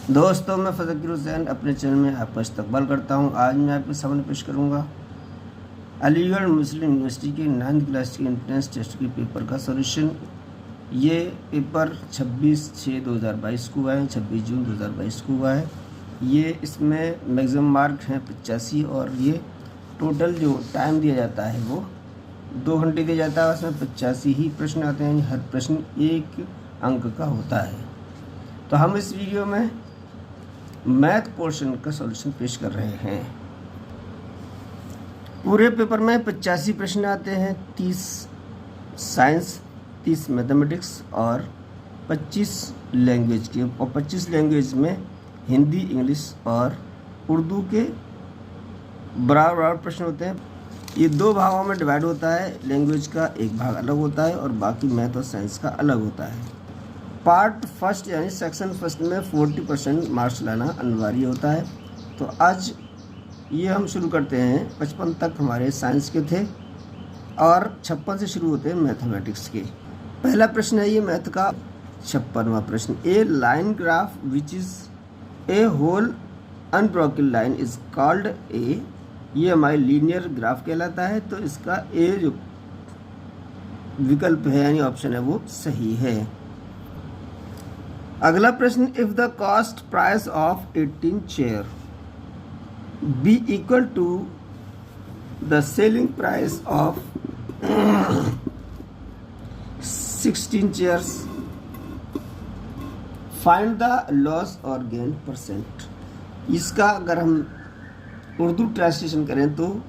दोस्तों, मैं फ़ज़ल हुसैन अपने चैनल में आपका इस्तकबाल करता हूं। आज मैं आपके सामने पेश करूंगा अलीगढ़ मुस्लिम यूनिवर्सिटी के 9th क्लास के एंट्रेंस टेस्ट के पेपर का सॉल्यूशन। ये पेपर 26/6/2022 को हुआ है, 26 जून 2022 को हुआ है। ये इसमें मैक्सिमम मार्क हैं 85 और ये टोटल जो टाइम दिया जाता है वो 2 घंटे दिया जाता है। उसमें 85 ही प्रश्न आते हैं, हर प्रश्न 1 अंक का होता है। तो हम इस वीडियो में मैथ पोर्शन का सॉल्यूशन पेश कर रहे हैं। पूरे पेपर में 85 प्रश्न आते हैं, 30 साइंस, 30 मैथमेटिक्स और 25 लैंग्वेज के। और 25 लैंग्वेज में हिंदी, इंग्लिश और उर्दू के बराबर प्रश्न होते हैं। ये 2 भागों में डिवाइड होता है। लैंग्वेज का एक भाग अलग होता है और बाकी मैथ और साइंस का अलग होता है। पार्ट फर्स्ट यानी सेक्शन फर्स्ट में 40% मार्क्स लाना अनिवार्य होता है। तो आज ये हम शुरू करते हैं। 55 तक हमारे साइंस के थे और 56 से शुरू होते हैं मैथमेटिक्स के। पहला प्रश्न है ये मैथ का 56वां प्रश्न। A line graph which is a whole unbroken line is called a. ये हमारी लीनियर ग्राफ कहलाता है। तो इसका ए जो विकल्प है यानी ऑप्शन है वो सही है। अगला प्रश्न, if the cost price of 18 chair be equal to the selling price of 16 chairs, find the loss और गेन परसेंट। इसका अगर हम उर्दू ट्रांसलेशन करें तो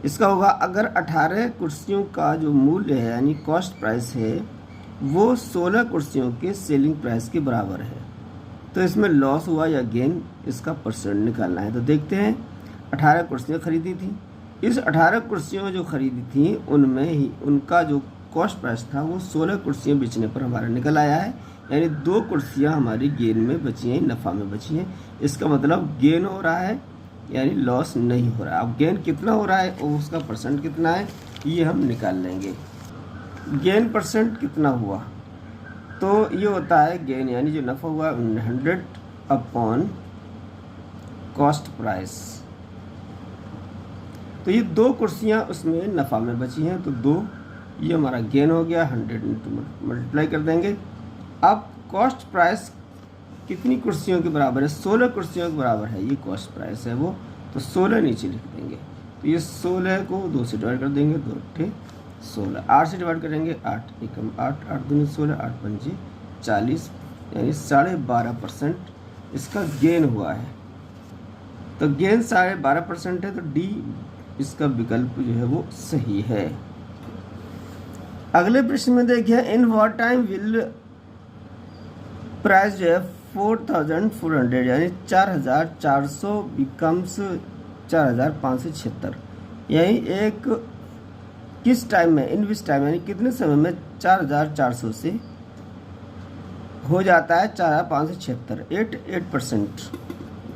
इसका होगा, अगर 18 कुर्सियों का जो मूल्य है यानी कॉस्ट प्राइस है वो 16 कुर्सियों के सेलिंग प्राइस के बराबर है, तो इसमें लॉस हुआ या गेन, इसका परसेंट निकालना है। तो देखते हैं, 18 कुर्सियाँ खरीदी थी। इस 18 कुर्सियों जो खरीदी थी उनमें ही उनका जो कॉस्ट प्राइस था वो 16 कुर्सियाँ बेचने पर हमारा निकल आया है, यानी 2 कुर्सियाँ हमारी गेन में बची हैं, नफ़ा में बची हैं। इसका मतलब गेन हो रहा है यानी लॉस नहीं हो रहा है। अब गेन कितना हो रहा है और उसका परसेंट कितना है ये हम निकाल लेंगे। गेन परसेंट कितना हुआ, तो ये होता है गेन यानी जो नफ़ा हुआ 100 अपॉन कॉस्ट प्राइस। तो ये 2 कुर्सियाँ उसमें नफ़ा में बची हैं, तो 2 ये हमारा गेन हो गया। 100 इंटू मल्टीप्लाई कर देंगे। अब कॉस्ट प्राइस कितनी कुर्सियों के बराबर है, 16 कुर्सियों के बराबर है ये कॉस्ट प्राइस है वो, तो 16 नीचे लिख देंगे। तो ये 16 को 2 से डिवाइड कर देंगे, 2 × 16, 8 से डिवाइड करेंगे, 8 एकम 8, 8 दूनी 16, 8 पंजे 40, यानी 12.5% इसका गेन हुआ है। तो गेन 12.5% है, तो डी इसका विकल्प जो है वो सही है। अगले प्रश्न में देखिए, in what time will price जो है 4400 यानी 4400 बिकम्स 4576, यानी एक किस टाइम में, इन विच टाइम यानी कितने समय में 4400 से हो जाता है 4576, 8%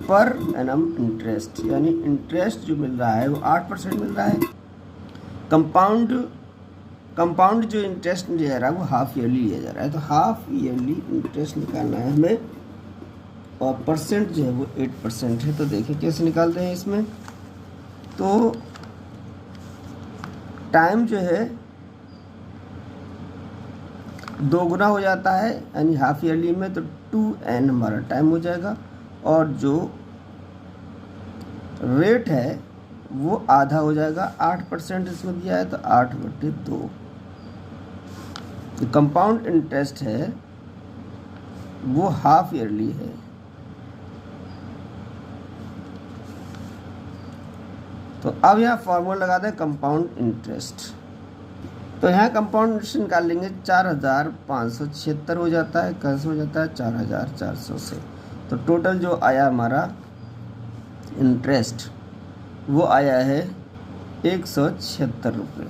पर एनम इंटरेस्ट, यानी इंटरेस्ट जो मिल रहा है वो 8% मिल रहा है। कंपाउंड जो इंटरेस्ट लिया जा रहा है वो हाफ ईयरली लिया जा रहा है, तो हाफ ईयरली इंटरेस्ट निकालना है हमें और परसेंट जो है वो 8% है। तो देखिए कैसे निकालते हैं इसमें। तो टाइम जो है 2 गुना हो जाता है यानी हाफ ईयरली में, तो 2n हमारा टाइम हो जाएगा और जो रेट है वो आधा हो जाएगा। 8% इसमें दिया है तो 8/2। जो कंपाउंड इंटरेस्ट है वो हाफ ईयरली है। तो अब यहाँ फॉर्मूला लगा दें कंपाउंड इंटरेस्ट। तो यहाँ कंपाउंड इंटरेस्ट निकाल लेंगे, 4576 हो जाता है। कैसे हो जाता है, 4400 से। तो टोटल जो आया हमारा इंटरेस्ट वो आया है 176 रुपये।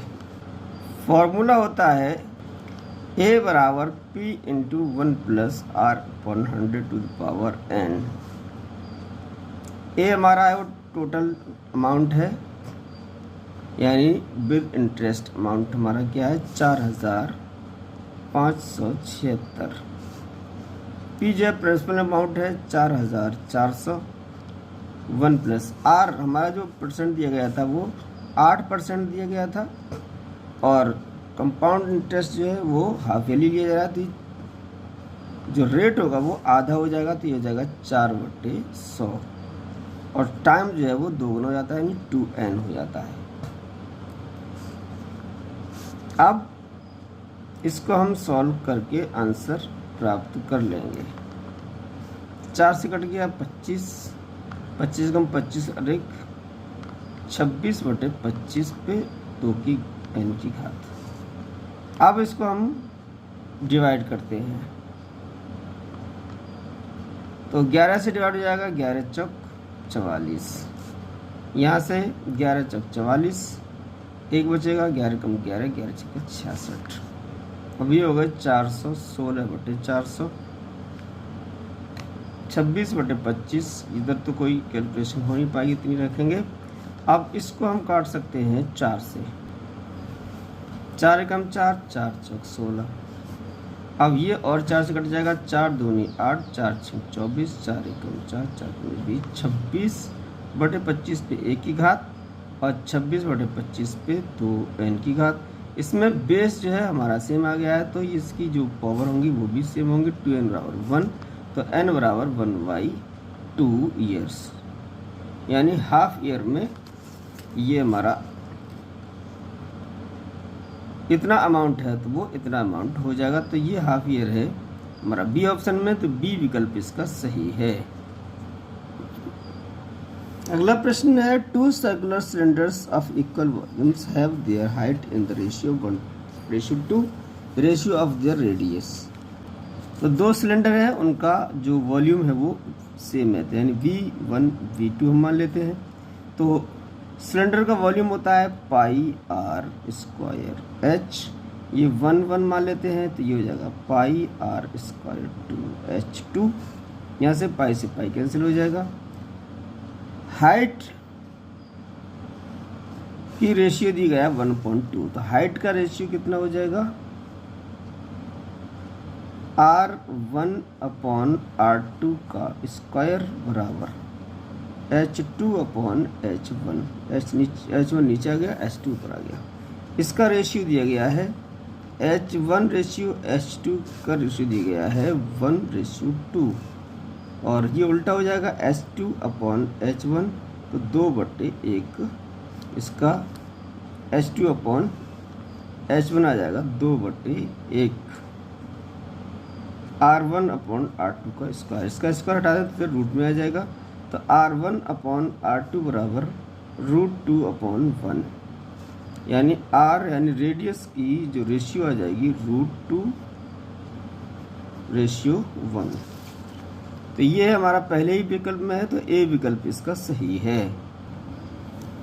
फॉर्मूला होता है A बराबर P into 1 plus R upon 100⁻n। ए हमारा है वो टोटल अमाउंट है, यानी विद इंटरेस्ट अमाउंट हमारा क्या है 4576। पी जो है प्रिंसिपल अमाउंट है 4400, 1 प्लस आर हमारा जो परसेंट दिया गया था वो 8% दिया गया था, और कंपाउंड इंटरेस्ट जो है वो हाफ ईयरली लिया जा रहा था, जो रेट होगा वो आधा हो जाएगा, तो ये हो जाएगा 4/100, और टाइम जो है वो दोगुना हो जाता है, यानी 2n हो जाता है। अब इसको हम सॉल्व करके आंसर प्राप्त कर लेंगे। 4 से कट गया 25, 25 कम 25 अधिक 26/25 पे 2 की n की घात। अब इसको हम डिवाइड करते हैं, तो 11 से डिवाइड हो जाएगा, 11 चौक 44, यहाँ से 11 चौक 44, एक बचेगा, 11 कम 11, 11 छक्का 66, अब ये हो गए 416/400, 26/25, इधर तो कोई कैलकुलेशन हो नहीं पाएगी, इतनी रखेंगे। अब इसको हम काट सकते हैं 4 से, 4 एकम 4, 4 चौक 16, अब ये और 4 से कट जाएगा, 4 दूनी 8, 4 छक 24, 4 एकम 4, 4 दूनी 20, 26/25 पे 1 की घात, और 26/25 पे 2n की घात। इसमें बेस जो है हमारा सेम आ गया है, तो इसकी जो पावर होंगी वो भी सेम होंगी, 2n बराबर 1, तो n बराबर 1/2 ईयर्स, यानी हाफ ईयर में ये हमारा इतना अमाउंट है, तो वो इतना अमाउंट हो जाएगा, तो ये हाफ ईयर है हमारा बी ऑप्शन में, तो बी विकल्प इसका सही है। अगला प्रश्न है, 2 circular cylinders of equal volumes have their height in the ratio 1:2 ratio of their radius. तो 2 सिलेंडर है, उनका जो वॉल्यूम है वो सेम है, यानी V1 V2 हम मान लेते हैं। तो सिलेंडर का वॉल्यूम होता है πr² h, ये 1 मान लेते हैं, तो ये हो जाएगा πr² 2h2, यहाँ से पाई से पाई कैंसिल हो जाएगा। हाइट की रेशियो दी गया 1.2, तो हाइट का रेशियो कितना हो जाएगा, r1/r2 का स्क्वायर बराबर h2/h1, h1 नीचे आ गया, h2 ऊपर आ गया। इसका रेशियो दिया गया है h1 रेशियो h2 का रेशियो दिया गया है 1:2, और ये उल्टा हो जाएगा h2/h1, तो 2/1, इसका h2/h1 आ जाएगा 2/1, r1/r2 का स्क्वायर, इसका स्क्वायर हटा दें तो फिर रूट में आ जाएगा, तो r1/r2 बराबर √2/1, यानी r यानी रेडियस की जो रेशियो आ जाएगी √2:1। तो ये हमारा पहले ही विकल्प में है, तो ए विकल्प इसका सही है।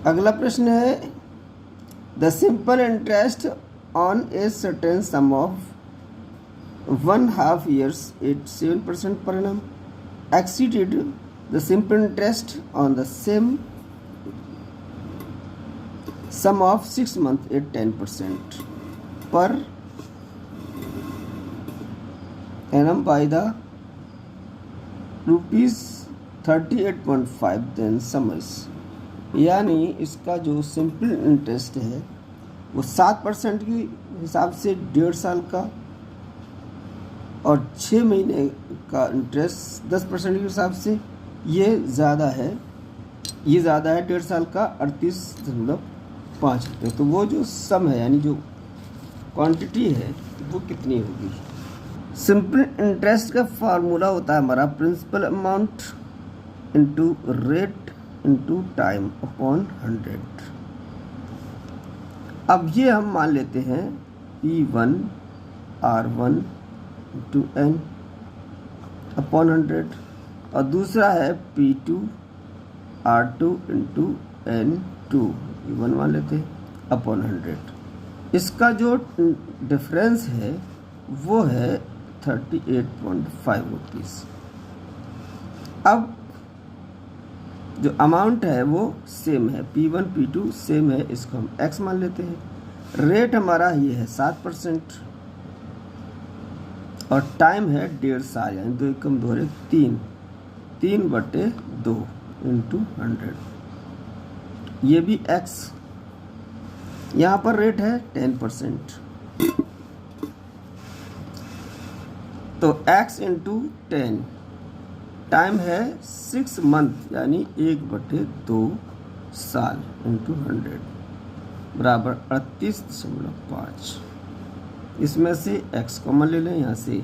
अगला प्रश्न है, the simple interest on a certain some of 1/2 years at 7% per annum exceeded the simple interest on the same sum of 6 months at 10% per annum by the ₹38.5 then sums, यानी इसका जो सिंपल इंटरेस्ट है वो 7% के हिसाब से 1.5 साल का, और 6 महीने का इंटरेस्ट 10% के हिसाब से ये ज़्यादा है, 1.5 साल का 38.5 रुपये। तो वो जो सम है यानी जो क्वांटिटी है वो कितनी होगी। सिंपल इंटरेस्ट का फार्मूला होता है हमारा principal amount into rate into time upon 100। अब ये हम मान लेते हैं P1 R1 into n upon 100, और दूसरा है P2 R2 इंटू n2, ये 1 मान लेते हैं अपॉन 100। इसका जो डिफरेंस है वो है 38.5 रुपीज़। अब जो अमाउंट है वो सेम है, P1 P2 सेम है, इसको हम x मान लेते हैं। रेट हमारा ये है 7%, और टाइम है 1.5 साल, यानी 2 एकम 2 और 3, 3/2 इंटू 100। ये भी x, यहाँ पर रेट है 10%, तो x इंटू 10, टाइम है 6 मंथ यानी 1/2 साल इंटू 100 बराबर 38.5। इसमें से x कॉमन ले लें, यहाँ से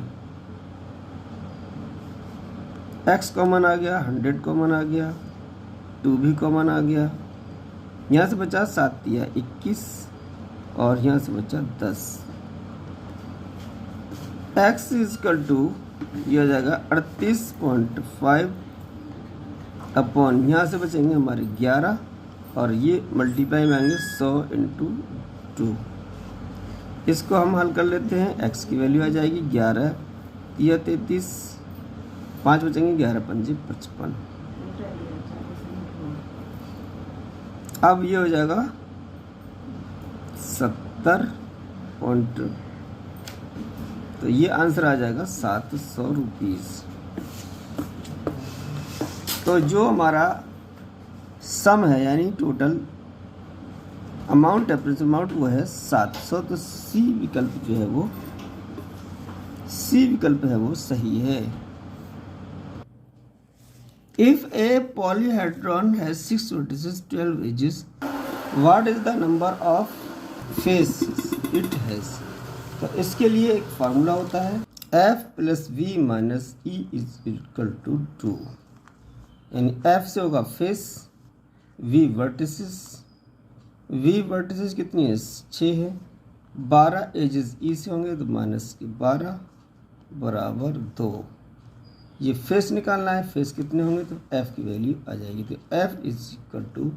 x कॉमन आ गया, 100 कॉमन आ गया, 2 भी कॉमन आ गया, यहाँ से बचा 7 या 21 और यहाँ से बचा 10। x इजकल टू ये हो जाएगा 38.5 अपॉन, यहाँ से बचेंगे हमारे 11 और ये मल्टीप्लाई में आएंगे 100 इंटू 2। इसको हम हल कर लेते हैं। x की वैल्यू आ जाएगी 11 या 33, 5 बचेंगे, 11 पंजे 55। अब ये हो जाएगा 70 पॉइंट, तो ये आंसर आ जाएगा 700 रुपीज़। तो जो हमारा सम है यानी टोटल अमाउंट, एवरेज अमाउंट, वो है 700। तो सी विकल्प जो है वो, सी विकल्प है वो सही है। If a polyhedron has 6 vertices, 12 edges, what is the number of faces it has? तो इसके लिए एक फार्मूला होता है, f plus v minus e is equal to 2, यानी f से होगा face, v vertices, v vertices कितनी है 6 है, 12 एजेस e से होंगे तो माइनस के 12 बराबर 2। ये फेस निकालना है, फेस कितने होंगे तो f की वैल्यू आ जाएगी, तो f इज इक्वल टू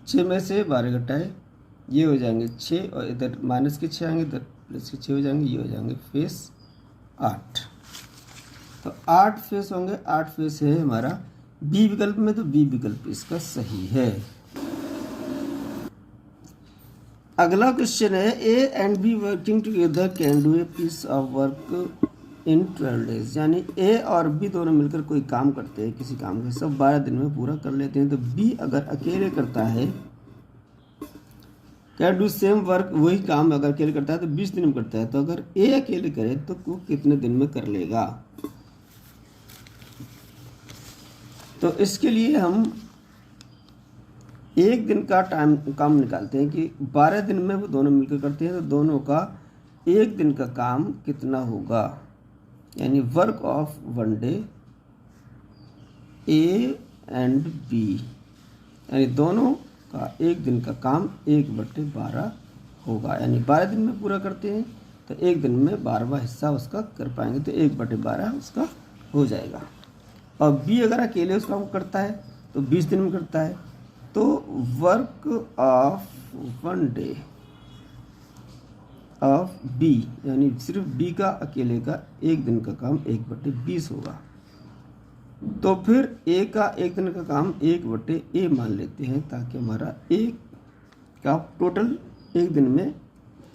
6 में से 12 घटाए ये हो जाएंगे 6 और इधर माइनस के 6 आएंगे, इधर प्लस के 6 हो जाएंगे, ये हो जाएंगे फेस 8। तो 8 फेस होंगे, 8 फेस है हमारा बी विकल्प में, तो बी विकल्प इसका सही है। अगला क्वेश्चन है, A and B working together can do a piece of work in 12 days, यानी ए और बी दोनों मिलकर कोई काम करते हैं, किसी काम को सब 12 दिन में पूरा कर लेते हैं। तो बी अगर अकेले करता है, कैन डू सेम वर्क, वही काम अगर अकेले करता है तो 20 दिन में करता है। तो अगर ए अकेले करे तो वो कितने दिन में कर लेगा? तो इसके लिए हम एक दिन का काम निकालते हैं कि 12 दिन में वो दोनों मिलकर करते हैं, तो दोनों का एक दिन का काम कितना होगा, यानी work of one day A and B, यानी दोनों का एक दिन का काम 1/12 होगा, यानी 12 दिन में पूरा करते हैं तो एक दिन में 12वां हिस्सा उसका कर पाएंगे, तो 1/12 उसका हो जाएगा। और बी अगर अकेले उस काम को करता है तो 20 दिन में करता है, तो work of one day of B, यानी सिर्फ बी का अकेले का एक दिन का काम 1/20 होगा। तो फिर ए का एक दिन का काम 1/a मान लेते हैं, ताकि हमारा ए का टोटल एक दिन में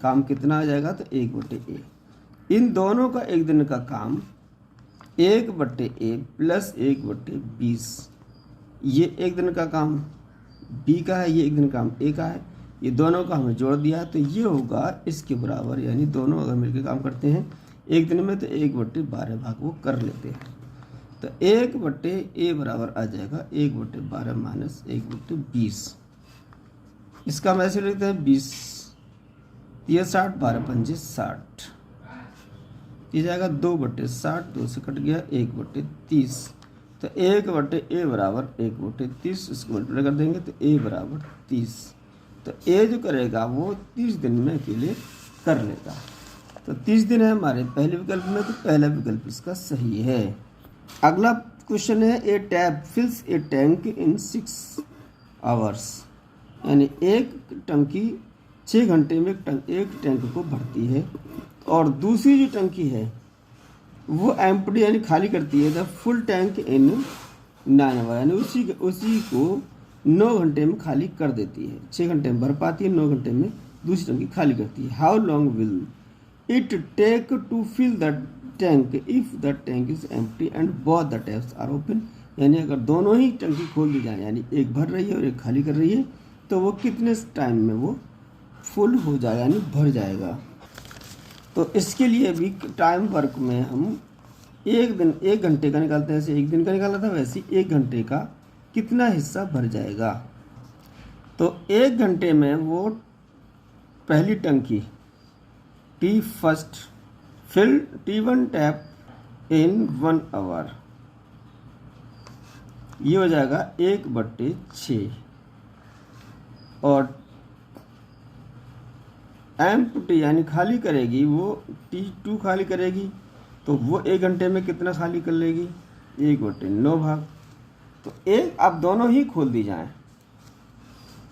काम कितना आ जाएगा, तो 1/a। इन दोनों का एक दिन का काम 1/a प्लस 1/20, ये एक दिन का काम बी का है, ये एक दिन का काम ए का है, ये दोनों का हमें जोड़ दिया तो ये होगा इसके बराबर, यानी दोनों अगर मिलकर काम करते हैं एक दिन में तो 1/12 भाग वो कर लेते हैं। तो 1/a बराबर आ जाएगा 1/12 माइनस 1/20। इसका हम ऐसे लिखते हैं 20 ये 60, 12 पंजे 60, ये जाएगा 2/60, 2 से कट गया 1/30, तो 1/a बराबर 1/30, इसको मल्टीप्लाई कर देंगे तो a बराबर 30। तो a जो करेगा वो 30 दिन में अकेले कर लेगा। तो 30 दिन है हमारे पहले विकल्प में, तो पहला विकल्प इसका सही है। अगला क्वेश्चन है, a tap fills a tank in 6 hours, यानी एक टंकी 6 घंटे में एक टैंक को भरती है, और दूसरी जो टंकी है वो एम्प्टी यानी खाली करती है the full tank in 9 hour, यानी उसी को 9 घंटे में खाली कर देती है। 6 घंटे में भर पाती है, 9 घंटे में दूसरी टंकी खाली करती है। How long will it take to fill the tank if the tank is empty and both the taps are open, यानी अगर दोनों ही टंकी खोल दी जाए, यानी एक भर रही है और एक खाली कर रही है, तो वो कितने टाइम में वो फुल हो जाएगा, यानी भर जाएगा। तो इसके लिए भी टाइम वर्क में हम एक घंटे का निकालते हैं, जैसे एक दिन का निकाला था वैसे ही 1 घंटे का कितना हिस्सा भर जाएगा। तो 1 घंटे में वो पहली टंकी T first fill T1 tap in 1 hour, ये हो जाएगा 1/6, और एम्प्टी यानी खाली करेगी वो T2 खाली करेगी, तो वो 1 घंटे में कितना खाली कर लेगी, 1/9 भाग। तो एक अब दोनों ही खोल दी जाएं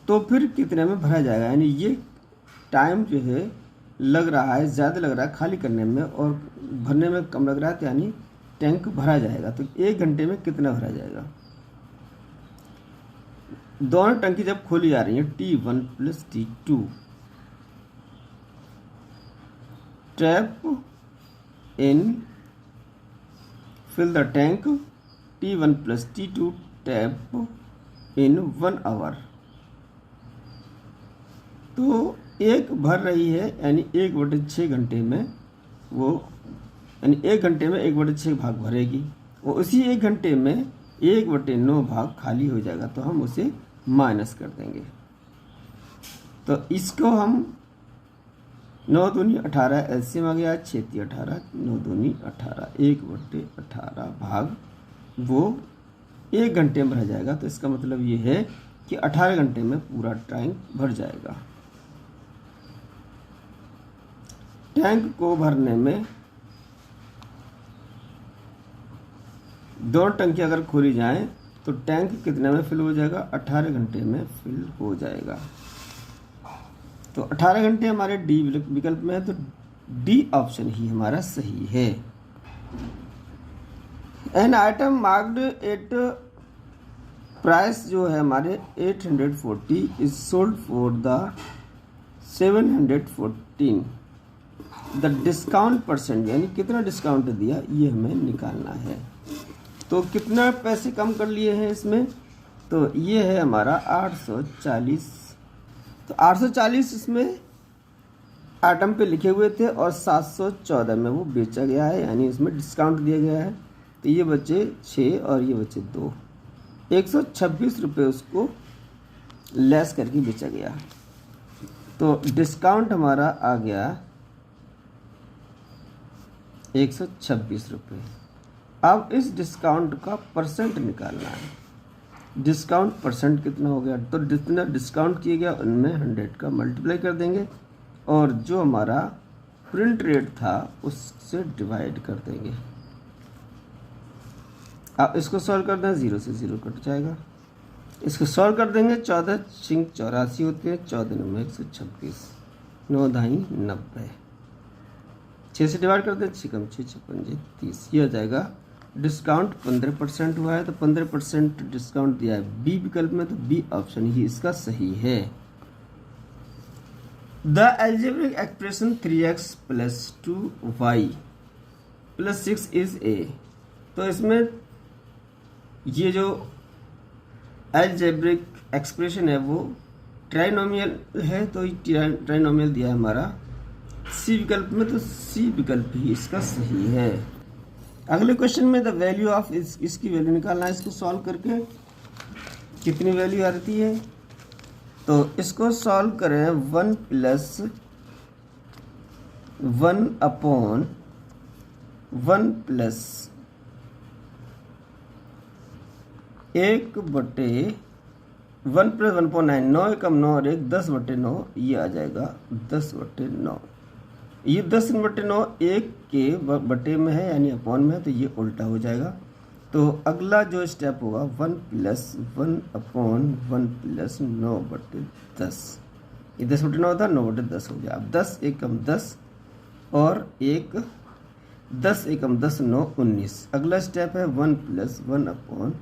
तो फिर कितने में भरा जाएगा, यानी ये टाइम जो है लग रहा है ज़्यादा लग रहा है खाली करने में और भरने में कम लग रहा है, तो यानी टैंक भरा जाएगा। तो 1 घंटे में कितना भरा जाएगा। दोनों टंकी जब खोली जा रही है T1 + T2 tap in fill the tank T1 + T2 tap in 1 hour, तो एक भर रही है, यानी 1/6 घंटे में वो, यानी 1 घंटे में 1/6 भाग भरेगी, और उसी 1 घंटे में 1/9 भाग खाली हो जाएगा, तो हम उसे माइनस कर देंगे। तो इसको हम 9 दूनी 18 एलसीएम आ गया, 6 × 18, 9 दूनी 18, 1/18 भाग वो 1 घंटे में भर जाएगा। तो इसका मतलब ये है कि 18 घंटे में पूरा टैंक भर जाएगा। टैंक को भरने में दो टंकी अगर खोली जाए तो टैंक कितने में फिल हो जाएगा, 18 घंटे में फिल हो जाएगा। तो 18 घंटे हमारे डी विकल्प में है, तो डी ऑप्शन ही हमारा सही है। An item marked at price जो है हमारे 840 is sold for the 714, the discount percent यानी कितना डिस्काउंट दिया ये हमें निकालना है। तो कितना पैसे कम कर लिए हैं इसमें, तो ये है हमारा 840। तो 840 इसमें आइटम पे लिखे हुए थे और 714 में वो बेचा गया है, यानी इसमें डिस्काउंट दिया गया है। तो ये बचे 6 और ये बचे 2, 126 रुपये उसको लेस करके बेचा गया। तो डिस्काउंट हमारा आ गया 126 रुपये। अब इस डिस्काउंट का परसेंट निकालना है। डिस्काउंट परसेंट कितना हो गया, तो जितना डिस्काउंट किया गया उनमें 100 का मल्टीप्लाई कर देंगे और जो हमारा प्रिंट रेट था उससे डिवाइड कर देंगे। अब इसको सॉल्व कर दें, 0 से 0 कट जाएगा। इसको सॉल्व कर देंगे, 14 × 84 होते हैं, 14 में 126, 9 दाई 90, 6 से डिवाइड कर दें, 6 × 6 = 56, 30। ये आ जाएगा। डिस्काउंट 15% हुआ है, तो 15% डिस्काउंट दिया है बी विकल्प में, तो बी ऑप्शन ही इसका सही है। The algebraic expression 3x + 2y + 6 is a. तो इसमें ये जो एल्जेब्रिक एक्सप्रेशन है वो ट्राइनोमियल है, तो ट्राइनोमियल दिया है हमारा सी विकल्प में, तो सी विकल्प ही इसका सही है। अगले क्वेश्चन में द वैल्यू ऑफ इसकी वैल्यू निकालना है। इसको सॉल्व करके कितनी वैल्यू आती है, तो इसको सॉल्व करें 1 + 1/1 + 1/1 + 1/9, 9 × 9 और 1 10/9, ये आ जाएगा 10/9। ये 10/9 1 के बटे में है यानी अपॉन में है, तो ये उल्टा हो जाएगा। तो अगला जो स्टेप होगा 1 + 1/1 + 9/10, ये 10/9 था, 9/10 हो गया। अब 10 × 1 = 10 और 1 10 × 1 = 10, 9 19। अगला स्टेप है 1 + 1/19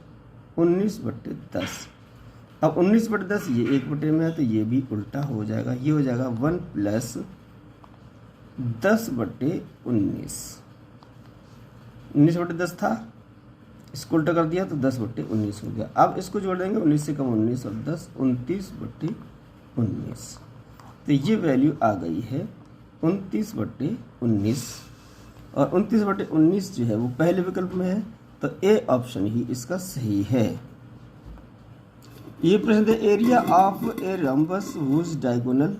19/10। अब 19/10 ये 1 बटे में है, तो ये भी उल्टा हो जाएगा। ये हो जाएगा 1 + 10/19। 19/10 था, इसको उल्टा कर दिया तो 10/19 हो गया। अब इसको जोड़ देंगे, 19 से कम 19 और 10, 29/19। तो ये वैल्यू आ गई है 29/19, और 29/19 जो है वो पहले विकल्प में है, तो ए ऑप्शन ही इसका सही है। ये प्रश्न है, area of a rhombus whose diagonal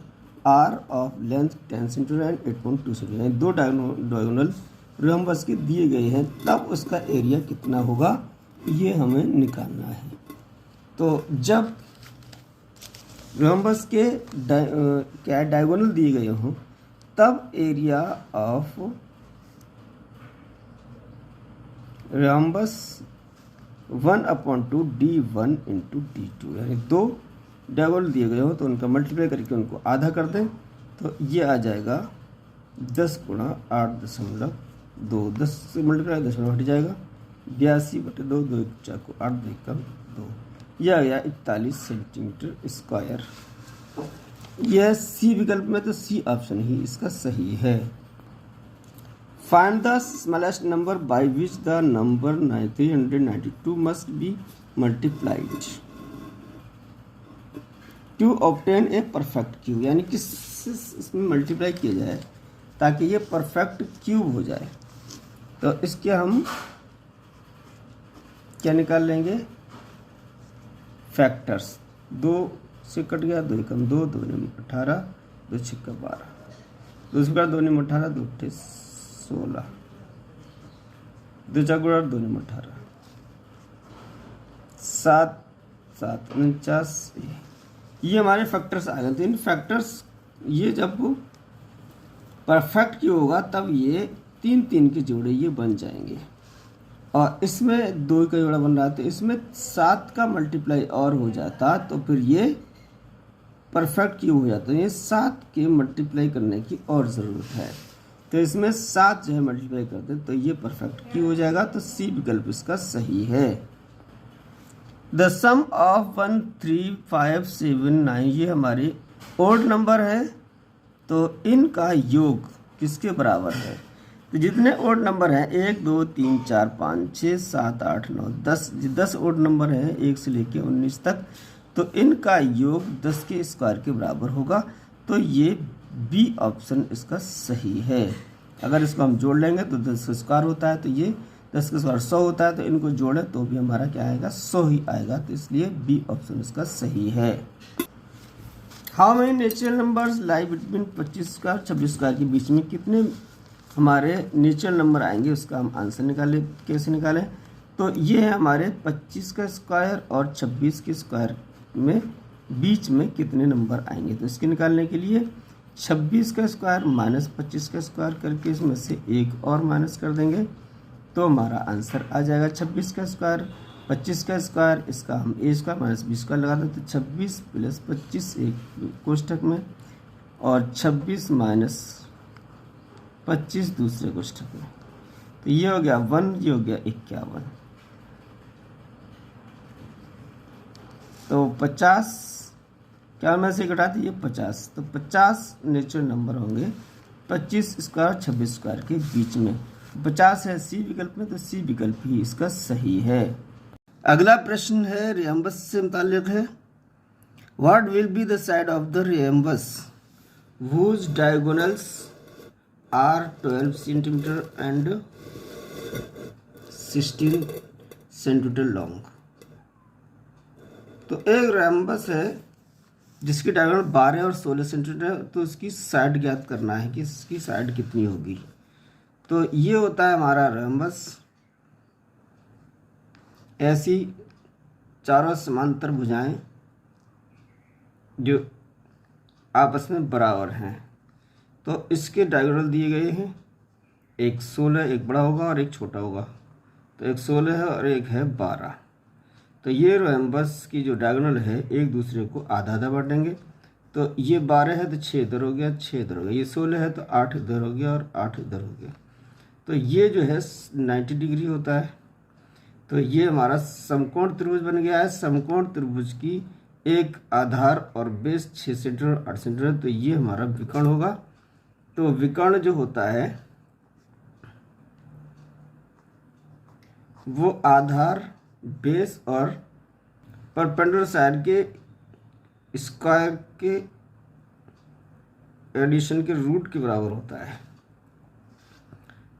are of length 10 centimetre and 8.2 centimetre, यानी दो डायगोनल रम्बस के दिए गए हैं, तब उसका एरिया कितना होगा ये हमें निकालना है। तो जब रम्बस के क्या डायगोनल दिए गए हों, तब area of rhombus 1/2 D1 × D2, यानी दो डायगोनल दिए गए हो तो उनका मल्टीप्लाई करके उनको आधा कर दें, तो ये आ जाएगा 10 × 8.2, 10 से मल्टीप्लाई 10 में हट जाएगा, 82/2, 2 × 4 को 8, 2 × 2, यह आ गया 41 सेंटीमीटर स्क्वायर। यह सी विकल्प में, तो सी ऑप्शन ही इसका सही है। Find the smallest number by which the number 392 must be multiplied to obtain a perfect cube, यानी कि इसमें मल्टीप्लाई किया जाए ताकि ये परफेक्ट क्यूब हो जाए। तो इसके हम क्या निकाल लेंगे, फैक्टर्स। 2 से कट गया, 2 कम 2, 2 ने 18, 2 6 12, 2 से कट 2 ने 18, 2 8 16, 2 4 2 ने 18, 7 7 49, ये हमारे फैक्टर्स आ गए। तो इन फैक्टर्स ये जब परफेक्ट क्यों होगा तब ये 3 3 के जोड़े ये बन जाएंगे, और इसमें 2 का जोड़ा बन रहा है, तो इसमें 7 का मल्टीप्लाई और हो जाता तो फिर ये परफेक्ट क्यों हो जाता। ये 7 के मल्टीप्लाई करने की और ज़रूरत है, तो इसमें 7 जो है मल्टीप्लाई कर दे तो ये परफेक्ट क्यों हो जाएगा। तो सी विकल्प इसका सही है। द सम ऑफ 1 3 5 7 9, ये हमारे ओड नंबर है, तो इनका योग किसके बराबर है। तो जितने ओड नंबर हैं 1 2 3 4 5 6 7 8 9 10, 10 ओड नंबर हैं 1 से लेकर 19 तक, तो इनका योग 10 के स्क्वायर के बराबर होगा। तो ये बी ऑप्शन इसका सही है। अगर इसको हम जोड़ लेंगे तो 10 का स्क्वायर होता है, तो ये 10 का स्क्वायर 100 होता है, तो इनको जोड़ें तो भी हमारा क्या आएगा, 100 ही आएगा। तो इसलिए बी ऑप्शन इसका सही है। How many natural numbers lie between 25 square 26 square के बीच में कितने हमारे नेचुरल नंबर आएंगे, उसका हम आंसर निकालें। कैसे निकालें, तो ये है हमारे 25 का स्क्वायर और 26 के स्क्वायर में बीच में कितने नंबर आएंगे। तो इसके निकालने के लिए 26 का स्क्वायर माइनस 25 का स्क्वायर करके इसमें से एक और माइनस कर देंगे, तो हमारा आंसर आ जाएगा 26 का स्क्वायर 25 का स्क्वायर, इसका हम ए स्क्वायर माइनस बी स्क्वायर लगा दें, तो 26 + 25 एक कोष्ठक में, और 26 - 25 दूसरे कोष्ठक में, तो ये हो गया 1, ये हो गया 51। तो 50 क्या में से घटा दिए 50, तो 50 नेचुरल नंबर होंगे 25 स्क्वायर और 26 स्क्वायर के बीच में। 50 है सी विकल्प में, तो सी विकल्प ही इसका सही है। अगला प्रश्न है रेम्बस से मुताल्लिक है। What will be the side of the rhombus whose diagonals are 12 centimetre and 16 centimetre long. तो एक रेम्बस है जिसकी डायगोनल 12 और 16 सेंटीमीटर है, तो उसकी साइड ज्ञात करना है कि इसकी साइड कितनी होगी। तो ये होता है हमारा रेम्बस, ऐसी चारों समांतर भुजाएं जो आपस में बराबर हैं, तो इसके डायगोनल दिए गए हैं, एक 16 एक बड़ा होगा और एक छोटा होगा, तो एक 16 है और एक है 12। तो ये रेम्बस की जो डायगोनल है एक दूसरे को आधा आधा बांटेंगे, तो ये 12 है तो 6 इधर हो गया 6 इधर हो गया, ये 16 है तो 8 इधर हो गया और 8 इधर हो गया, तो ये जो है 90 डिग्री होता है। तो ये हमारा समकोण त्रिभुज बन गया है। समकोण त्रिभुज की एक आधार और बेस 6 सेंटीमीटर और 8 सेंटीमीटर, तो ये हमारा विकर्ण होगा। तो विकर्ण जो होता है वो आधार, बेस और परपेंडिकुलर साइड के स्क्वायर के एडिशन के रूट के बराबर होता है।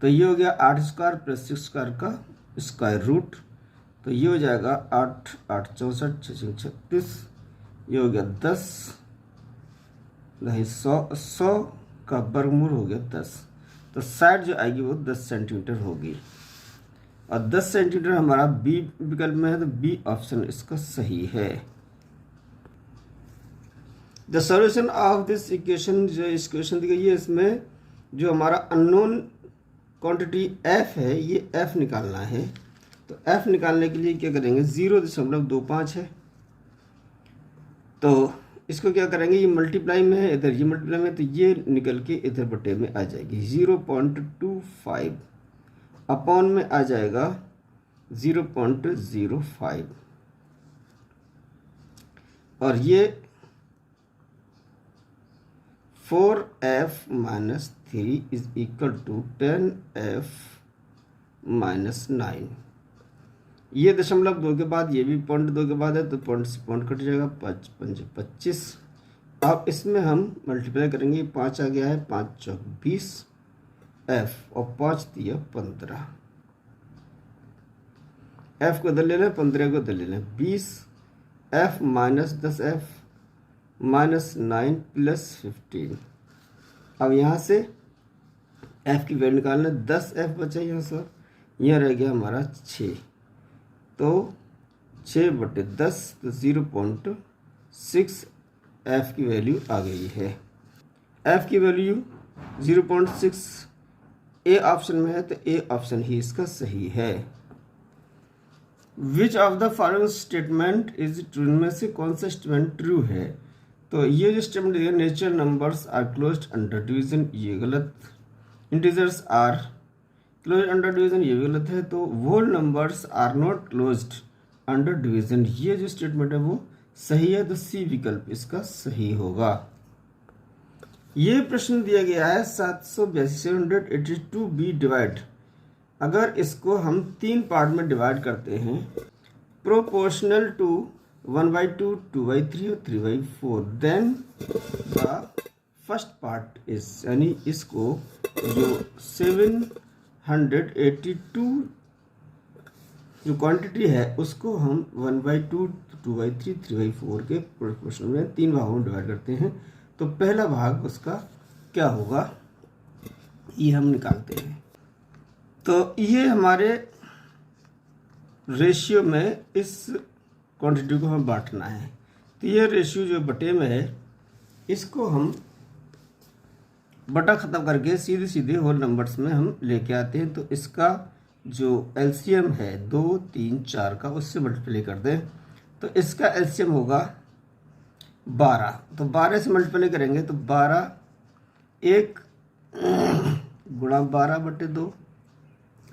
तो ये हो गया 8 स्क्वायर प्लस 6 स्क्वायर का स्क्वायर रूट। तो ये हो जाएगा 8 8 64 6 36, ये हो गया 10, 100 का वर्गमूल हो गया 10। तो साइड जो आएगी वो 10 सेंटीमीटर होगी और 10 सेंटीमीटर हमारा बी विकल्प में है, तो बी ऑप्शन इसका सही है। The solution of this equation, जो इक्वेशन दी गई है इसमें जो हमारा अननोन क्वांटिटी f है, ये f निकालना है। तो f निकालने के लिए क्या करेंगे, 0.25 है, तो इसको क्या करेंगे, ये मल्टीप्लाई में है, इधर ये मल्टीप्लाई में, तो ये निकल के इधर बटे में आ जाएगी। 0.25 अपॉन में आ जाएगा 0.05 और ये 4f minus 3 is equal to 10f minus 9। ये 0.2 के बाद, ये भी 0.2 के बाद है, तो पॉइंट से पॉइंट कट जाएगा, 5 5 25। अब इसमें हम मल्टीप्लाई करेंगे, 5 आ गया है, 5 चौक 20 f और 5 दिया 15। f को इधर ले लें, 15 को इधर ले लें, 20 f minus 10f minus 9 plus 15। अब यहाँ से f की वैल्यू निकालना, 10f बचा यहाँ से, यहाँ रह गया हमारा 6, तो 6/10, तो 0.6 f की वैल्यू आ गई है। f की वैल्यू 0.6 ए ऑप्शन में है, तो ए ऑप्शन ही इसका सही है। Which of the following statement is true, में से कौन सा स्टेटमेंट ट्रू है। तो ये जो स्टेटमेंट दिया, natural numbers are closed under division, ये गलत। Integers are closed under division, ये भी गलत है। तो whole numbers are not closed under division, ये जो स्टेटमेंट है वो सही है, तो सी विकल्प इसका सही होगा। ये प्रश्न दिया गया है 782 बी डिवाइड, अगर इसको हम 3 पार्ट में डिवाइड करते हैं, प्रोपोर्शनल टू 1/2, 2/3 और 3/4, then the first part is, यानी इसको जो 782 जो क्वांटिटी है उसको हम 1/2, 2/3, 3/4 के प्रोपोर्शन में 3 भागों में डिवाइड करते हैं। तो पहला भाग उसका क्या होगा, ये हम निकालते हैं। तो ये हमारे रेशियो में इस क्वांटिटी को हमें बांटना है। तो ये रेशियो जो बटे में है, इसको हम बटा ख़त्म करके सीधे सीधे होल नंबर्स में हम लेके आते हैं। तो इसका जो एलसीएम है 2, 3, 4 का, उससे मल्टीप्लाई कर दें, तो इसका एलसीएम होगा 12। तो 12 से मल्टीप्लाई करेंगे तो 12 1 गुणा 12/2,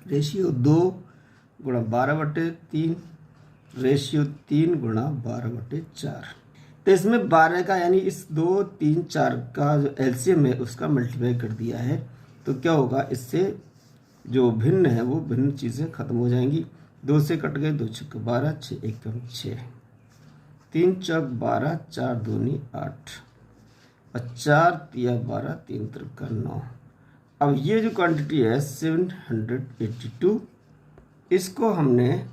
रेशियो 2 गुणा 12/3, रेशियो 3 गुणा 12/4। तो इसमें 12 का, यानी इस 2, 3, 4 का जो एलसीएम है उसका मल्टीप्लाई कर दिया है। तो क्या होगा, इससे जो भिन्न है वो भिन्न चीज़ें खत्म हो जाएंगी। 2 से कट गए, 2 छक्के 12, 6 एकम 6, 3 चौक 12, 4 दूनी 8 और 4 तिया 12, 3 त्रिका 9। अब ये जो क्वांटिटी है 782, इसको हमने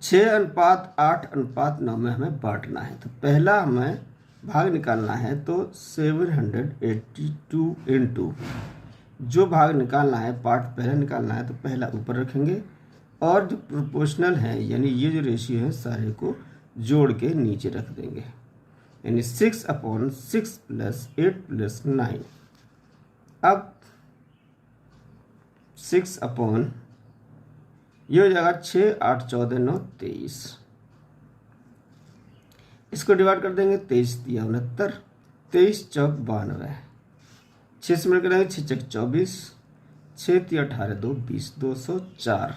6:8:9 में हमें बांटना है। तो पहला हमें भाग निकालना है, तो 782 इंटू जो भाग निकालना है, पार्ट पहले निकालना है, तो पहला ऊपर रखेंगे और जो प्रोपोर्शनल है, यानी ये जो रेशियो है, सारे को जोड़ के नीचे रख देंगे, यानी 6/6 प्लस 8 प्लस 9। अब 6 ये हो जाएगा 6, 8, 14, 9, 23। इसको डिवाइड कर देंगे, 23 दिया 69, 23 चौक 92, 6 से मिल करेंगे, 6 चौक 24, 6 तिया 18, 2 20, 204।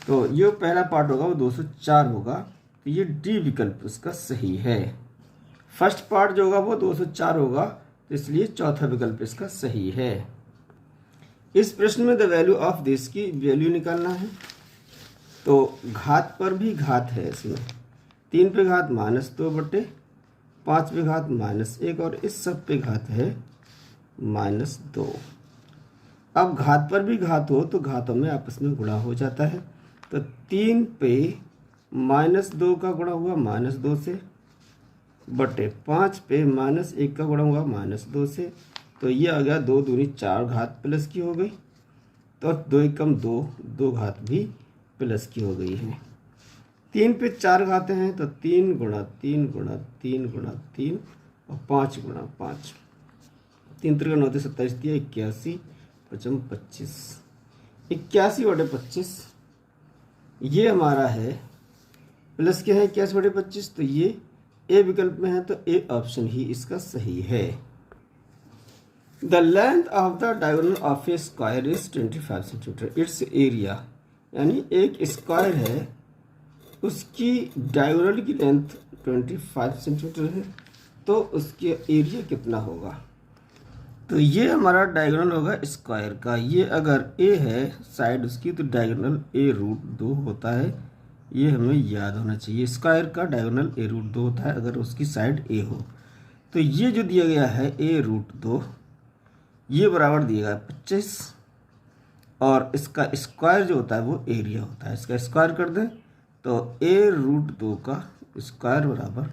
तो ये पहला पार्ट होगा वो 204 होगा। तो ये डी विकल्प उसका सही है। फर्स्ट पार्ट जो होगा वो 204 होगा, तो इसलिए चौथा विकल्प इसका सही है। इस प्रश्न में द वैल्यू ऑफ दिस की वैल्यू निकालना है। तो घात पर भी घात है इसमें, 3 पे घात -2/5 पे घात -1 और इस सब पे घात है -2। अब घात पर भी घात हो तो घातों में आपस में गुणा हो जाता है। तो 3 पे -2 का गुणा हुआ -2 से, बटे 5 पे -1 का गुणा हुआ -2 से। तो ये आ गया 2 दूनी 4 घात प्लस की हो गई। तो 2 एकम 2, 2 घात भी प्लस की हो गई है। 3 पे 4 घातें हैं तो 3 गुणा 3 गुणा 3 गुणा 3 और 5 गुणा 5। 3 3 9 27 दिया 81, 5 25, 81/25 ये हमारा है। प्लस क्या है 81/25, तो ये ए विकल्प में है, तो ए ऑप्शन ही इसका सही है। The length of the diagonal of A square is 25 centimetre. It's area, यानी एक स्क्वायर है उसकी डायगोनल की लेंथ 25 सेंटीमीटर है, तो उसके एरिया कितना होगा। तो ये हमारा डायगोनल होगा स्क्वायर का। ये अगर ए है साइड उसकी तो डायगोनल a√2 होता है। ये हमें याद होना चाहिए, स्क्वायर का डायगोनल a√2 होता है अगर उसकी साइड ए हो। तो ये जो दिया गया है a√2, ये बराबर दिया गया 25, और इसका स्क्वायर जो होता है वो एरिया होता है। इसका स्क्वायर कर दें तो a√2 का स्क्वायर बराबर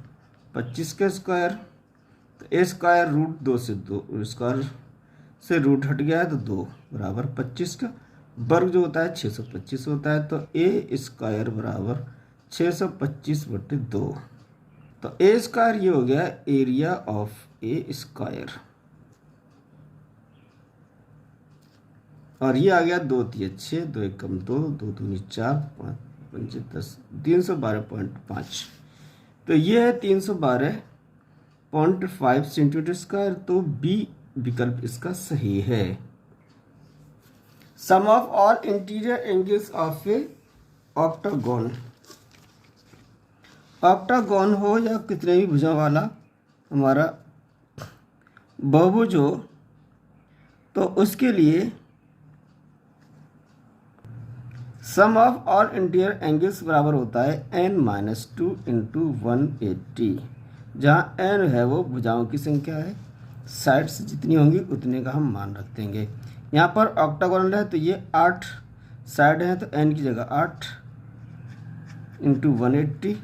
25 का स्क्वायर। तो ए स्क्वायर √2 से 2 स्क्वायर से रूट हट गया है तो 2 बराबर 25 का वर्ग जो होता है 625 होता है। तो ए स्क्वायर बराबर 625/2। तो ए स्क्वायर ये हो गया एरिया ऑफ ए स्क्वायर, और ये आ गया 2 3 6, 2 एकम 2, 2 दूनी 4, 5 5 10, 312.5। तो ये है 312.5 सेंटीमीटर स्क्वायर। तो बी विकल्प इसका सही है। Sum of all interior angles of a octagon. Octagon हो या कितने भी भुजा वाला हमारा बहुभुज हो, तो उसके लिए सम ऑफ ऑल इंटीरियर एंगल्स बराबर होता है n-2 × 180, जहाँ n है वो भुजाओं की संख्या है, साइड्स जितनी होंगी उतने का हम मान रख देंगे। यहाँ पर ऑक्टागोनल है तो ये 8 साइड हैं, तो n की जगह 8 × 180,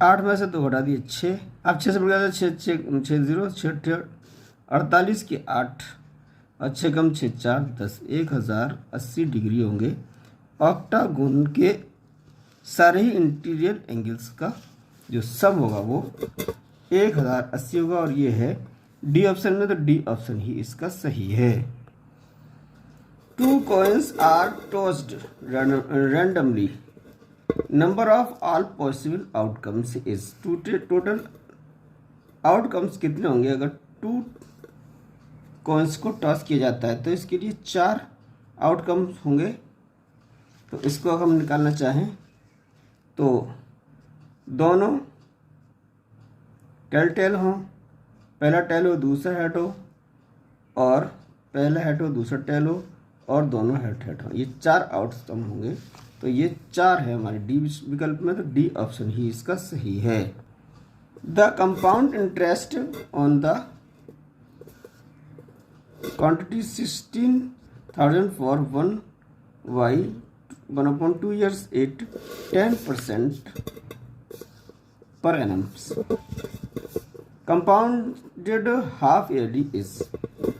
8 में से 2 घटा दिए 6। अब 6 से बढ़ गया तो 6 0 6 48 की 8 और 6 कम 6 4 10, 1080 डिग्री होंगे। ऑक्टागोन के सारे ही इंटीरियर एंगल्स का जो सम होगा वो 1080 होगा, और ये है डी ऑप्शन में, तो डी ऑप्शन ही इसका सही है। 2 coins are tossed randomly. Number of all possible outcomes is total outcomes कितने होंगे अगर 2 कॉइन्स को टॉस किया जाता है। तो इसके लिए 4 आउटकम्स होंगे। तो इसको अगर हम निकालना चाहें तो दोनों टेल हो, पहला टेल हो दूसरा हेड हो, और पहला हेड हो दूसरा टेल हो, और दोनों हेड हो। ये 4 आउटकम होंगे। तो ये 4 है हमारे डी विकल्प में, तो डी ऑप्शन ही इसका सही है। The compound interest on the quantity 16,000 for 1/2 years at 10% per annum. Compounded half yearly is,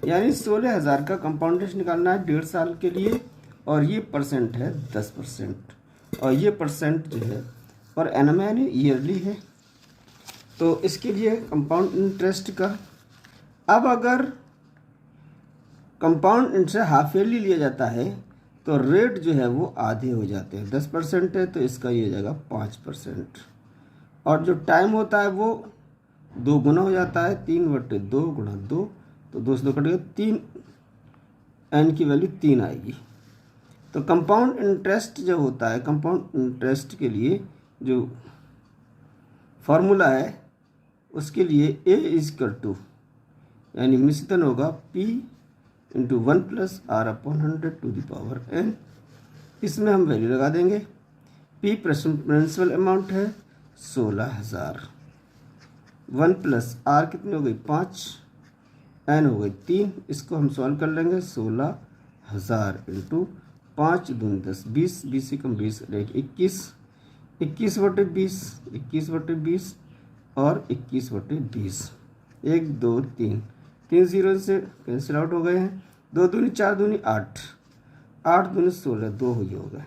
यानी 16,000 का कंपाउंडेशन निकालना है 1.5 साल के लिए, और ये परसेंट है 10%, और ये परसेंट जो है पर एनम यानी ईयरली है। तो इसके लिए कंपाउंड इंटरेस्ट का, अब अगर कंपाउंड इंटरेस्ट हाफ ईयरली लिया जाता है तो रेट जो है वो आधे हो जाते हैं। 10% है तो इसका ये हो जाएगा 5%, और जो टाइम होता है वो 2 गुना हो जाता है, 3/2 गुणा 2, तो 2 से 2 कट गया 3, एन की वैल्यू 3 आएगी। तो कंपाउंड इंटरेस्ट जो होता है, कंपाउंड इंटरेस्ट के लिए जो फार्मूला है उसके लिए ए इज इक्वल टू, यानी मिश्रण होगा P into 1 plus R upon 100 to the power n। इसमें हम वैल्यू लगा देंगे। पी प्रिंसिपल अमाउंट है 16,000। 1 प्लस आर कितनी हो गई 5, एन हो गई 3। इसको हम सॉल्व कर लेंगे। 16,000 इंटू 5 दूनी 10, 20, 20 से कम 20 रहेगी 21, 21/20, 21/20 और 21/20। 1 2 3, 3 0 से कैंसिल आउट हो गए हैं। 2 दूनी 4 दूनी 8, 8 दूनी 16, 2 ही हो गए।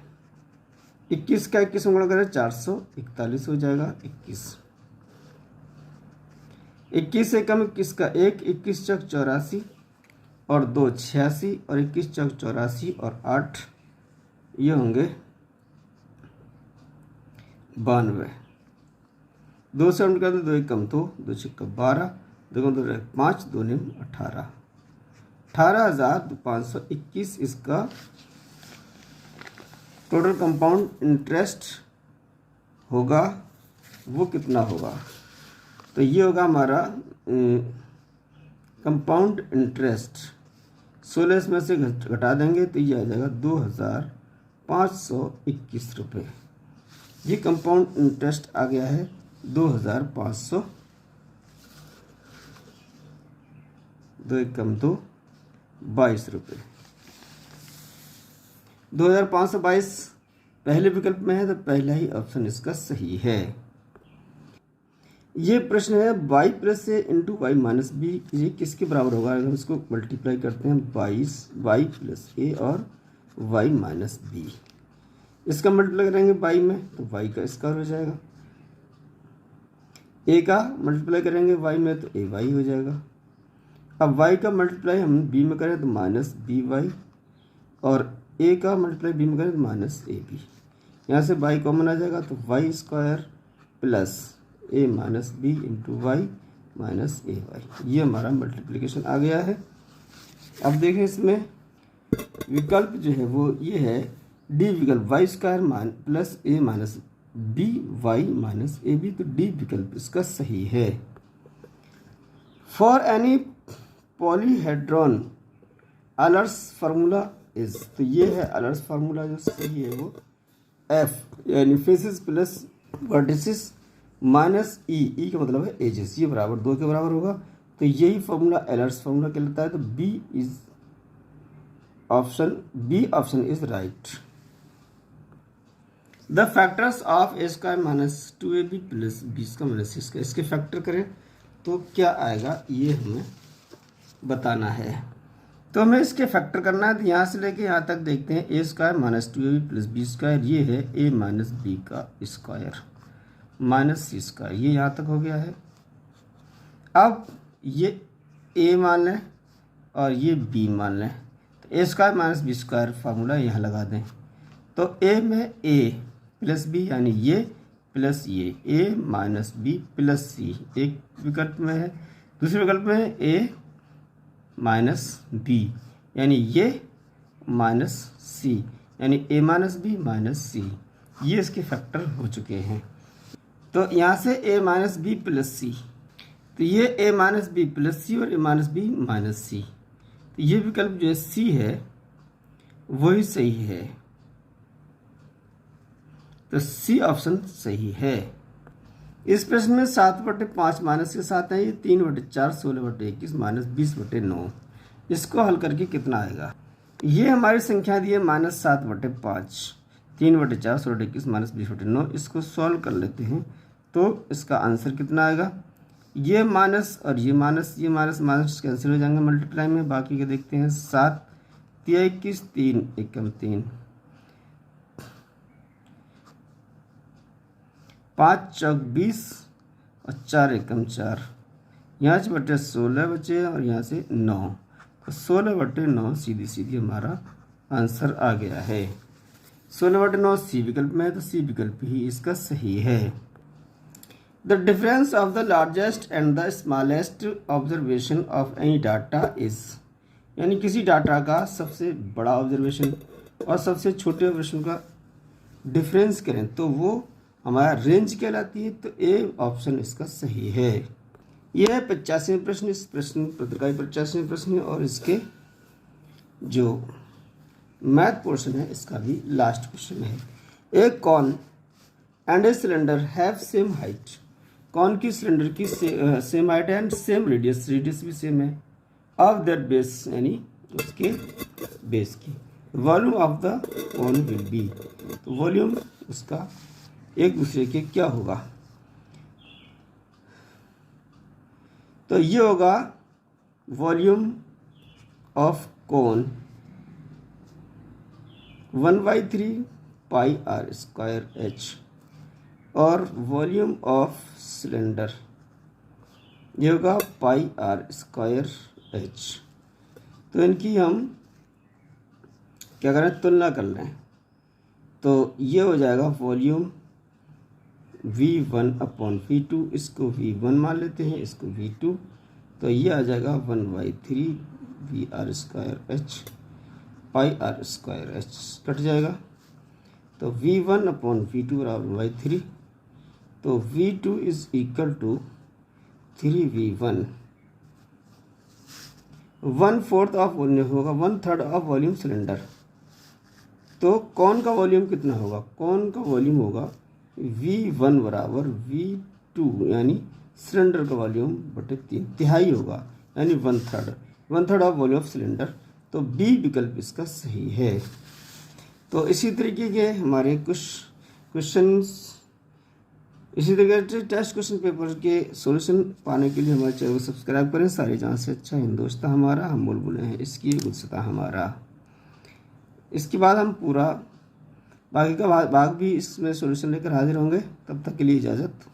21 का 21 में गुणा करें 441 हो जाएगा 21। 21 से कम 21 का 1, 21 चौक 84 और 2 86 और 21 चौक 84 और 8 ये होंगे 92। 2 से कर दो, 2 एक कम 2, 2 छक्का 12, 2 कम 2 5, 2 निम 18, 18,521 इसका टोटल कंपाउंड इंटरेस्ट होगा। वो कितना होगा? तो ये होगा हमारा कंपाउंड इंटरेस्ट। 16 में से घटा देंगे तो ये आ जाएगा 2,521 रुपये। ये कंपाउंड इंटरेस्ट आ गया है 2,500, 2 एक कम 2, 22 रुपये। 2,522 पहले विकल्प में है तो पहला ही ऑप्शन इसका सही है। ये प्रश्न है y प्लस ए इंटू वाई माइनस बी, ये किसके बराबर होगा? अगर हम इसको मल्टीप्लाई करते हैं 22 y प्लस ए और y माइनस बी, इसका मल्टीप्लाई करेंगे y में तो y का स्क्वायर हो जाएगा। a का मल्टीप्लाई करेंगे y में तो a y हो जाएगा। अब y का मल्टीप्लाई हम b में करें तो माइनस बी वाई, और a का मल्टीप्लाई b में करें तो माइनस ए बी। यहाँ से y कॉमन आ जाएगा तो y square plus a minus B into Y minus A Y, ये हमारा मल्टीप्लिकेशन आ गया है। अब देखें इसमें विकल्प जो है वो ये है डी विकल्प, Y square plus A minus B Y minus A B, तो डी विकल्प इसका सही है। For any polyhedron Euler's formula is, तो ये है अलर्स फार्मूला जो सही है वो एफ यानी फेसिस प्लस वर्टिसिस माइनस ई का मतलब है एजेस, ये बराबर 2 के बराबर होगा। तो यही फार्मूला एलर्स फार्मूला कहलाता है। तो B option is right. The factors of A square minus 2ab plus B square minus C square, इसके फैक्टर करें तो क्या आएगा ये हमें बताना है। तो हमें इसके फैक्टर करना है। तो यहाँ से लेके यहाँ तक देखते हैं A square minus 2ab plus B square, ये है ए माइनस बी का स्क्वायर माइनस सी स्क्वायर, ये यहाँ तक हो गया है। अब ये a मान लें और ये b मान लें, तो A square minus B square formula यहाँ लगा दें। तो a में a प्लस बी यानी ये प्लस ये, a माइनस बी प्लस सी एक विकल्प में है। दूसरे विकल्प में a माइनस बी यानी ये माइनस सी यानी a माइनस बी माइनस सी, ये इसके फैक्टर हो चुके हैं। तो यहाँ से a माइनस बी प्लस सी, तो ये a माइनस बी प्लस सी और a माइनस बी माइनस सी, तो ये विकल्प जो है सी है वही सही है। तो सी ऑप्शन सही है। इस प्रश्न में 7/5 माइनस के साथ है, ये 3/4 16/21 माइनस 20/9, इसको हल करके कितना आएगा? ये हमारी संख्या दी है माइनस 7/5, 3/4 16/21 माइनस 20/9, इसको सॉल्व कर लेते हैं तो इसका आंसर कितना आएगा? ये माइनस और ये माइनस, ये माइनस माइनस कैंसिल हो जाएंगे मल्टीप्लाई में। बाकी के देखते हैं 7 3 21 3 एकम 3, 5 चौक 20 और 4 एकम 4, यहाँ से बटे 16 बचे और यहाँ से 9, तो 16/9 सीधी सीधी हमारा आंसर आ गया है। 16/9 सी विकल्प में है, तो सी विकल्प ही इसका सही है। The difference of the largest and the smallest observation of any data is, यानी किसी डाटा का सबसे बड़ा ऑब्जर्वेशन और सबसे छोटे ऑब्जर्वेशन का डिफरेंस करें तो वो हमारा रेंज कहलाती है। तो ए ऑप्शन इसका सही है। यह है 85वें प्रश्न। इस प्रश्न पत्रिका 85वें प्रश्न है और इसके जो मैथ पोर्शन है इसका भी लास्ट क्वेश्चन है। एक cone and a cylinder have same height. Cone की सिलेंडर की सेम हाइट है एंड सेम रेडियस, रेडियस भी सेम है ऑफ दैट बेस, यानी उसके बेस की। Volume of the cone will be, तो वॉल्यूम उसका एक दूसरे के क्या होगा, तो ये होगा volume of cone 1/3 pi R square H, और वॉल्यूम ऑफ सिलेंडर ये होगा पाई आर स्क्वायर एच। तो इनकी हम क्या करें, तुलना कर लें, तो ये हो जाएगा वॉल्यूम V1/V2, इसको V1 मान लेते हैं, इसको V2, तो ये आ जाएगा 1/3 VR²H पाई R²H कट जाएगा, तो V1/V2 बराबर 1/3, तो V2 is equal to 3V1। 1/4 of volume होगा, 1/3 ऑफ वॉल्यूम सिलेंडर। तो कौन का वॉल्यूम कितना होगा, कौन का वॉल्यूम होगा V1 बराबर V2, यानी सिलेंडर का वॉल्यूम बटे 3, तिहाई होगा, यानी 1/3 ऑफ वॉल्यूम ऑफ सिलेंडर। तो बी विकल्प इसका सही है। तो इसी तरीके के हमारे कुछ क्वेश्चंस, इसी तरीके से टेस्ट क्वेश्चन पेपर के सॉल्यूशन पाने के लिए हमारे चैनल को सब्सक्राइब करें। सारी जान से अच्छा हिंदुस्तान हमारा, हम बुलबुलें हैं इसकी गुलसिता हमारा। इसके बाद हम पूरा बाकी का भाग भी इसमें सॉल्यूशन लेकर हाजिर होंगे। तब तक के लिए इजाज़त।